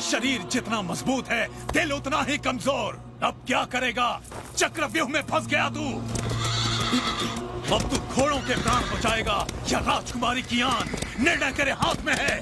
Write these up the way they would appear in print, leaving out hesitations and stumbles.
शरीर जितना मजबूत है, दिल उतना ही कमजोर। अब क्या करेगा? चक्रव्यूह में फंस गया तू। अब तू घोड़ों के प्राण बचाएगा या राजकुमारी की आन? निर्णय तेरे हाथ में है।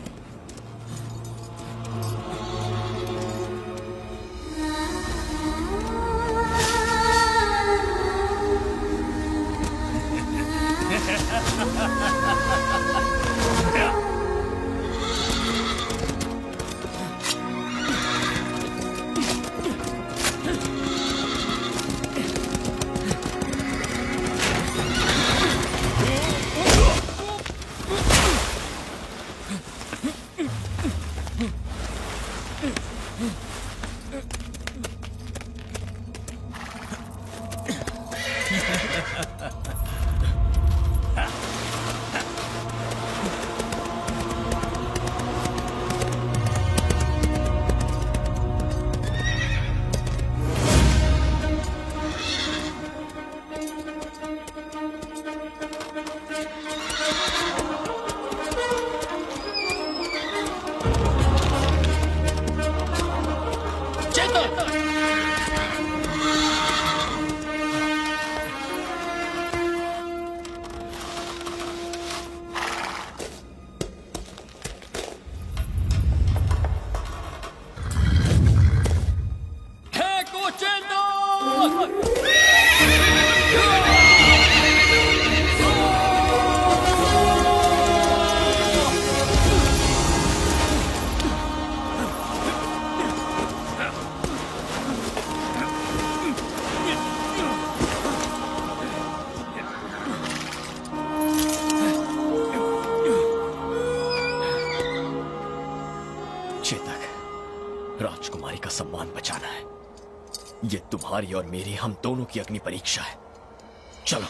राजकुमारी का सम्मान बचाना है। ये तुम्हारी और मेरी, हम दोनों की अग्नि परीक्षा है। चलो।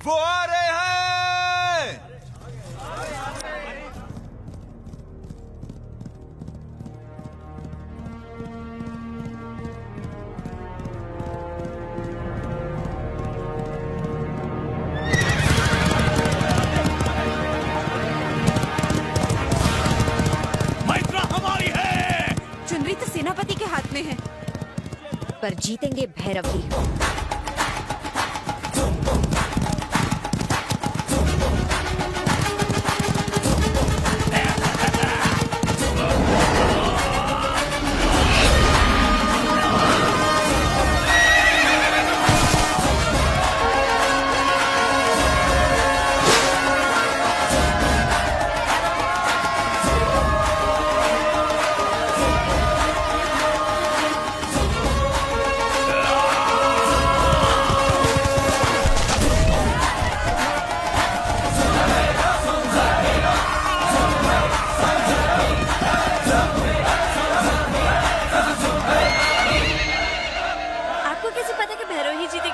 वो आ रहे हैं। मैत्रा हमारी है। चुनरी तो सेनापति के हाथ में है, पर जीतेंगे भैरव ही।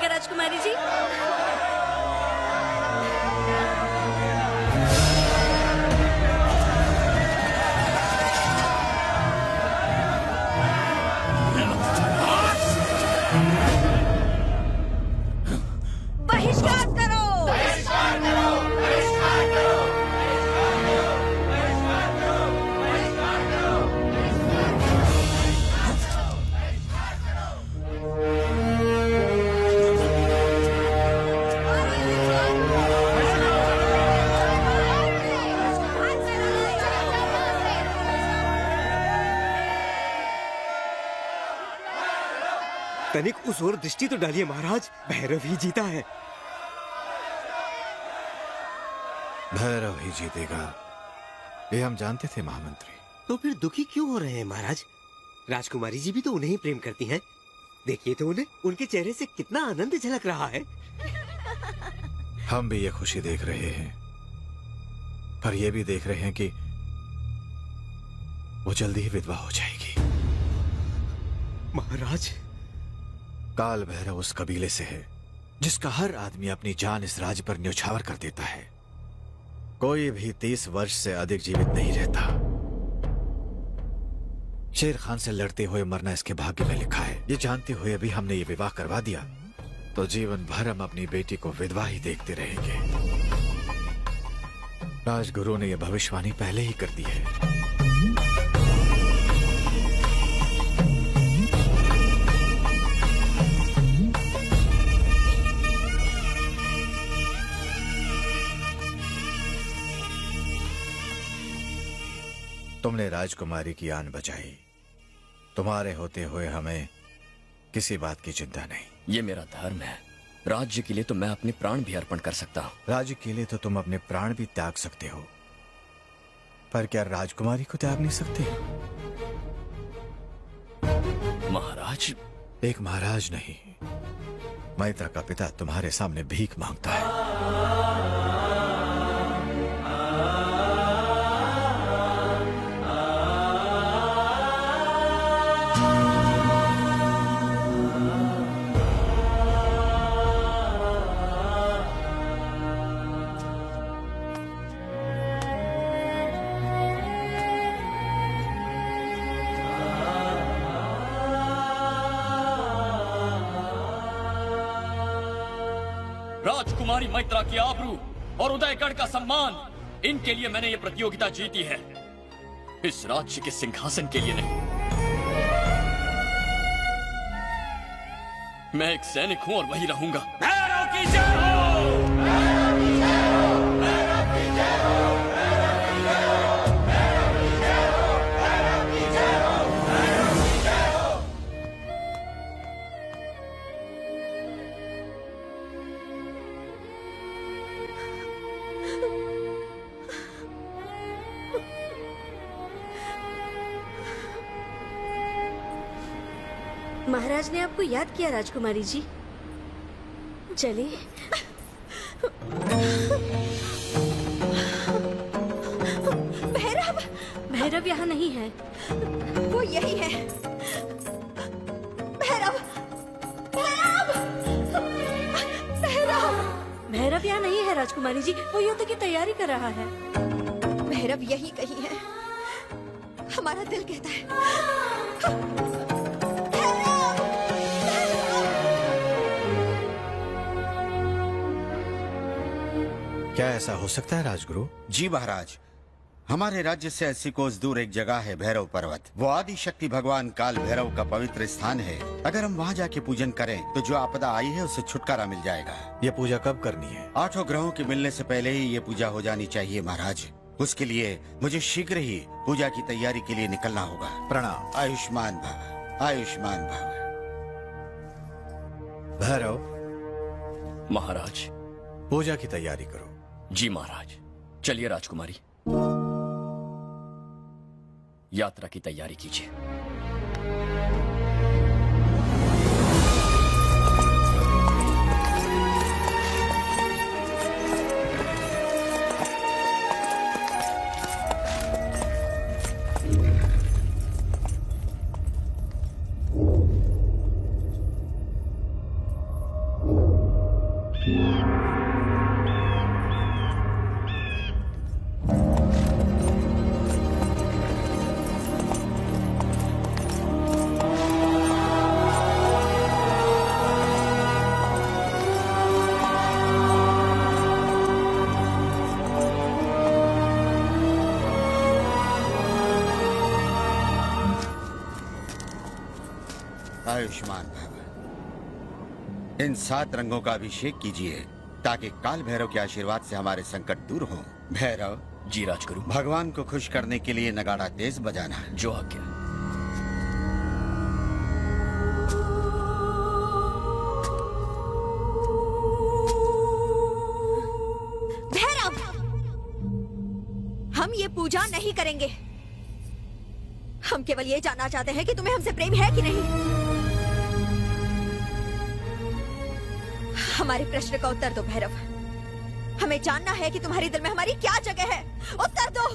राजकुमारी जी। बहिष्कार करो। बहिष्कार करो। बहिष्कार करो। तनिक उस ओर दृष्टि तो डालिए महाराज, भैरव ही जीता है। भैरव ही जीतेगा, ये हम जानते थे महामंत्री। तो फिर दुखी क्यों हो रहे हैं महाराज? राजकुमारी जी भी तो उन्हें ही प्रेम करती हैं। देखिए तो उन्हें, उनके चेहरे से कितना आनंद झलक रहा है। हम भी ये खुशी देख रहे हैं, पर ये भी देख रहे हैं कि वो जल्दी ही विधवा हो जाएगी। महाराज, काल भैरव उस कबीले से है जिसका हर आदमी अपनी जान इस राज्य पर न्यौछावर कर देता है। कोई भी 30 वर्ष से अधिक जीवित नहीं रहता। शेर खान से लड़ते हुए मरना इसके भाग्य में लिखा है। ये जानते हुए भी हमने ये विवाह करवा दिया तो जीवन भर हम अपनी बेटी को विधवा ही देखते रहेंगे। राजगुरु ने यह भविष्यवाणी पहले ही कर दी है। तुमने राजकुमारी की आन बचाई। तुम्हारे होते हुए हमें किसी बात की चिंता नहीं। ये मेरा धर्म है। राज्य के लिए तो मैं अपने प्राण भी अर्पण कर सकता हूँ। राज्य के लिए तो तुम अपने प्राण भी त्याग सकते हो, पर क्या राजकुमारी को त्याग नहीं सकते? महाराज, एक महाराज नहीं, मैत्रा का पिता तुम्हारे सामने भीख मांगता है। राजकुमारी मैत्रा की आबरू और उदयगढ़ का सम्मान, इनके लिए मैंने ये प्रतियोगिता जीती है, इस राज्य के सिंहासन के लिए नहीं। मैं एक सैनिक हूं और वही रहूंगा। भैरव की जय हो! भैरव की जय हो! भैरव की जय हो! भैरव की जय हो! भैरव की जय हो! भैरव की जय हो! भैरव की जय हो! महाराज ने आपको याद किया राजकुमारी जी। चलिए। भैरव! भैरव यहाँ नहीं है। वो यही है। भैरव! भैरव! भैरव! भैरव यहाँ नहीं है राजकुमारी जी, वो युद्ध की तैयारी कर रहा है। भैरव यही कहीं है, हमारा दिल कहता है। क्या ऐसा हो सकता है राजगुरु? जी महाराज, हमारे राज्य से 80 कोस दूर एक जगह है भैरव पर्वत। वो आदि शक्ति भगवान काल भैरव का पवित्र स्थान है। अगर हम वहाँ जाके पूजन करें तो जो आपदा आई है उससे छुटकारा मिल जाएगा। ये पूजा कब करनी है? 8 ग्रहों के मिलने से पहले ही ये पूजा हो जानी चाहिए महाराज। उसके लिए मुझे शीघ्र ही पूजा की तैयारी के लिए निकलना होगा। प्रणाम। आयुष्मान भव, आयुष्मान भव। भैरव, महाराज। पूजा की तैयारी करो। जी महाराज। चलिए राजकुमारी, यात्रा की तैयारी कीजिए। आयुष्मान भव। इन 7 रंगों का अभिषेक कीजिए ताकि काल भैरव के आशीर्वाद से हमारे संकट दूर हो। भैरव जी राजगुरु। भगवान को खुश करने के लिए नगाड़ा तेज बजाना। जो आज्ञा। भैरव! हम ये पूजा नहीं करेंगे। हम केवल ये जानना चाहते हैं कि तुम्हें हमसे प्रेम है कि नहीं। हमारे प्रश्न का उत्तर दो भैरव। हमें जानना है कि तुम्हारे दिल में हमारी क्या जगह है। उत्तर दो।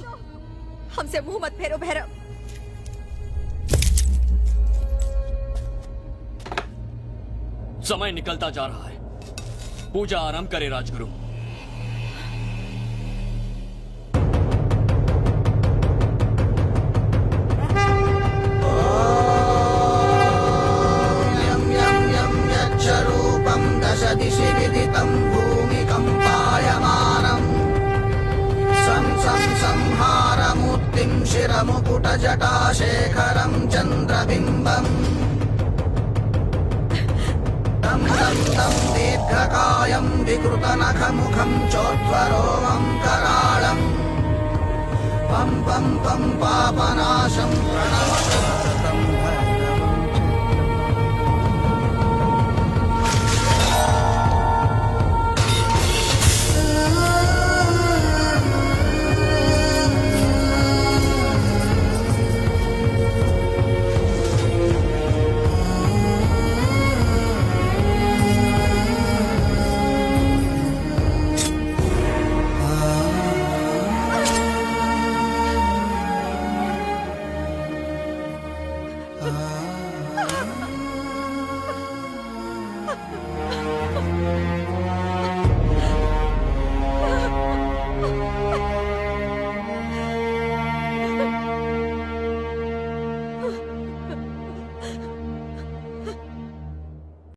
हमसे मुंह मत फेरो भैरव। समय निकलता जा रहा है, पूजा आरंभ करे राजगुरु। रूपम दश दिशि विदितं भूमिकम्पायमानम् संहारमूर्तिं शिरमुकुटजटाशेखरं चन्द्रबिम्बम् तं दीर्घकायं विकृतनखमुखं चोद्वरोमं कराळम् पं पं पं पापनाशं प्रणव